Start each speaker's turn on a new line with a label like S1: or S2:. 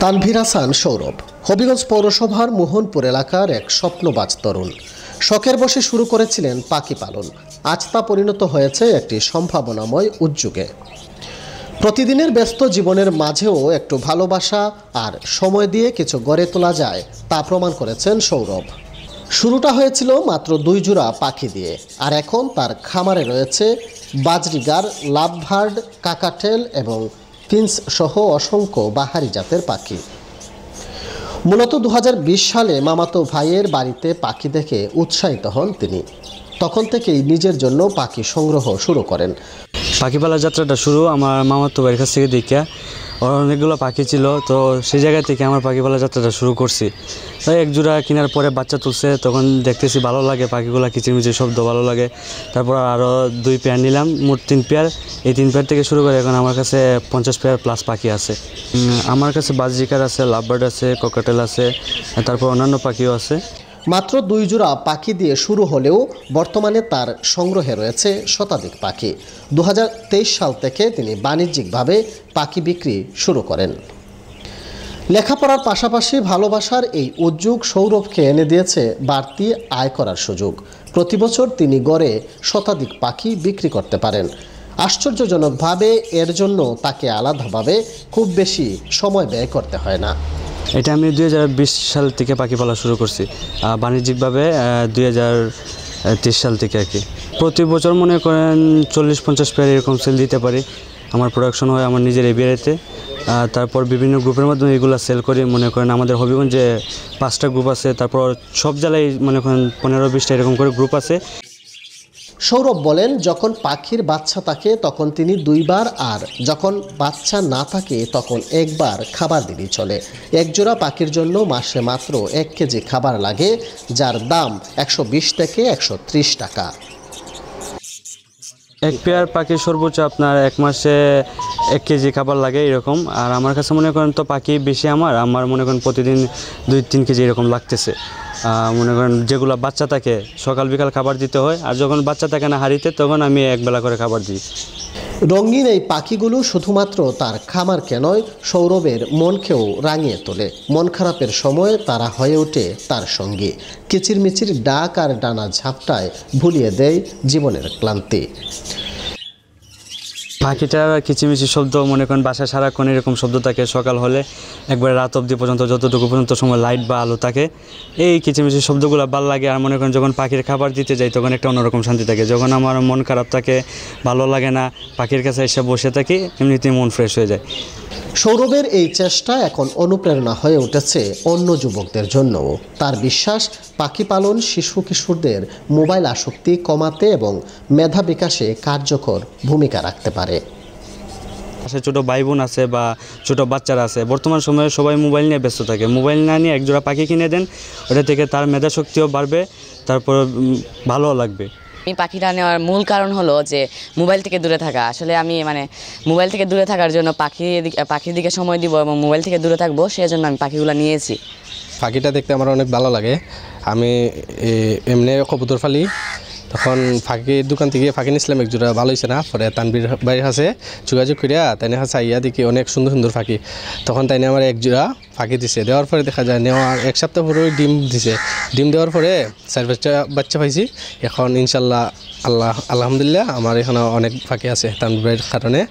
S1: তানভীর হাসান সৌরভ হবিগঞ্জ পৌরসভার মোহনপুর এলাকার এক স্বপ্নবাজ তরুণ। শখের বসে শুরু করেছিলেন পাখি পালন, আজ তা পরিণত হয়েছে একটি সম্ভাবনাময় উদ্যোগে। প্রতিদিনের ব্যস্ত জীবনের মাঝেও একটু ভালোবাসা আর সময় দিয়ে কিছু গড়ে তোলা যায় তা প্রমাণ করেছেন সৌরভ। শুরুটা হয়েছিল মাত্র 2 জোড়া পাখি দিয়ে, আর এখন তার খামারে রয়েছে বাজরিগার, লাভবার্ড, কাকাটেল এবং ফিন্স সহ অসংখ্য বাহারি জাতের পাখি। মূলত 2020 সালে মামাতো ভাইয়ের বাড়িতে পাখি দেখে উৎসাহিত হন তিনি। তখন থেকেই নিজের জন্য পাখি সংগ্রহ শুরু করেন।
S2: পাখি পালার যাত্রাটা শুরু আমার মামাতো ভাইয়ের কাছ থেকে দেখা। ওর অনেকগুলো পাখি ছিল, তো সেই জায়গা থেকে আমার পাখি পালার যাত্রাটা শুরু করছি। তাই এক জোড়া কেনার পরে বাচ্চা তুলছে, তখন দেখতেছি ভালো লাগে, পাখিগুলো কিচিরমিচির শব্দ ভালো লাগে। তারপর আরও 2 পেয়ার নিলাম, মোট 3 পেয়ার। এই 3 পেয়ার থেকে শুরু করে এখন আমার কাছে 50 পেয়ার প্লাস পাখি আছে। আমার কাছে বাজরিকার আছে, লাভবার্ড আছে, ককাটেল আছে, তারপর অন্যান্য পাখিও আছে।
S1: মাত্র 2 জোড়া পাখি দিয়ে শুরু হলেও বর্তমানে তার সংগ্রহে রয়েছে শতাধিক পাখি। 2023 সাল থেকে তিনি বাণিজ্যিকভাবে পাখি বিক্রি শুরু করেন। লেখাপড়ার পাশাপাশি ভালোবাসার এই উদ্যোগ সৌরভকে এনে দিয়েছে বাড়তি আয় করার সুযোগ। প্রতি বছর তিনি গড়ে শতাধিক পাখি বিক্রি করতে পারেন। আশ্চর্যজনকভাবে এর জন্য তাকে আলাদাভাবে খুব বেশি সময় ব্যয় করতে হয় না।
S2: এটা আমি 2020 সাল থেকে পাখি পালা শুরু করছি, বাণিজ্যিকভাবে 2023 সাল থেকে আর কি। প্রতি বছর মনে করেন 40-50 পেয়ার এরকম সেল দিতে পারি। আমার প্রোডাকশন হয় আমার নিজের এবিআইতে। তারপর বিভিন্ন গ্রুপের মাধ্যমে এগুলো সেল করি। মনে করেন আমাদের হবিগঞ্জে 5টা গ্রুপ আছে, তারপর সব জেলায় মনে করেন 15-20টা এরকম করে গ্রুপ আছে।
S1: সৌরভ বলেন, যখন পাখির বাচ্চা থাকে তখন তিনি 2 বার, আর যখন বাচ্চা না থাকে তখন 1 বার খাবার দিলেই চলে। এক জোড়া পাখির জন্য মাসে মাত্র 1 কেজি খাবার লাগে, যার দাম 120 থেকে 130 টাকা।
S2: এক পেয়ার পাখি সর্বোচ্চ আপনার 1 মাসে 1 কেজি খাবার লাগে এরকম। আর আমার কাছে মনে করেন তো পাখি বেশি, আমার মনে করেন প্রতিদিন 2-3 কেজি এরকম লাগতেছে। মনে করেন যেগুলো বাচ্চা থাকে সকাল বিকাল খাবার দিতে হয়, আর যখন বাচ্চা থাকে না হাঁড়িতে তখন আমি 1 বেলা করে খাবার দিই।
S1: রঙিন এই পাখিগুলো শুধুমাত্র তার খামারকে নয়, সৌরভের মনকেও রাঙিয়ে তোলে। মন খারাপের সময় তারা হয়ে ওঠে তার সঙ্গী। কিচিরমিচির ডাক আর ডানা ঝাপটায় ভুলিয়ে দেয় জীবনের ক্লান্তি।
S2: পাখিটার কিচিমিচির শব্দ মনে করেন বাসায় সারাক্ষণ এরকম শব্দ থাকে। সকাল হলে একবারে রাত অবধি পর্যন্ত যতটুকু পর্যন্ত সময় লাইট বা আলো থাকে, এই কিচিমিচির শব্দগুলো ভালো লাগে। আর মনে করেন যখন পাখির খাবার দিতে যাই তখন একটা অন্যরকম শান্তি থাকে। যখন আমার মন খারাপ থাকে, ভালো লাগে না, পাখির কাছে এসে বসে থাকি, এমনিতেই মন ফ্রেশ হয়ে যায়।
S1: সৌরভের এই চেষ্টা এখন অনুপ্রেরণা হয়ে উঠেছে অন্য যুবকদের জন্যও। তার বিশ্বাস, পাখি পালন শিশু কিশোরদের মোবাইল আসক্তি কমাতে এবং মেধা বিকাশে কার্যকর ভূমিকা রাখতে পারে।
S2: ছোটো ভাই বোন আছে বা ছোটো বাচ্চারা আছে, বর্তমান সময়ে সবাই মোবাইল নিয়ে ব্যস্ত থাকে। মোবাইল না নিয়ে 1 জোড়া পাখি কিনে দেন, ওটা থেকে তার মেধা শক্তিও বাড়বে, তারপর ভালো লাগবে।
S3: আমি পাখিটা নেওয়ার মূল কারণ হলো যে মোবাইল থেকে দূরে থাকা। আসলে আমি মোবাইল থেকে দূরে থাকার জন্য পাখির দিকে সময় দিব এবং মোবাইল থেকে দূরে থাকবো, সেই জন্য আমি পাখিগুলো নিয়েছি।
S4: পাখিটা দেখতে আমার অনেক ভালো লাগে। আমি এমনি কবুতর ফালি, তখন পাখির দোকান থেকে পাখি নিয়েছিলাম 1 জোড়া, ভালো হয়েছে না। পরে তানভীর ভাইয়ের কাছে যোগাযোগ করিয়া তাই কাছে আইয়া দেখি অনেক সুন্দর সুন্দর পাখি। তখন তাই আমার 1 জোড়া পাখি দিছে। দেওয়ার পরে দেখা যায় নেওয়ার 1 সপ্তাহ পরে ডিম দিছে। ডিম দেওয়ার পরে 4 বাচ্চা পাইছি। এখন ইনশাল্লাহ আলহামদুলিল্লাহ আমার এখানে অনেক পাখি আছে তানভীর ভাইয়ের কারণে।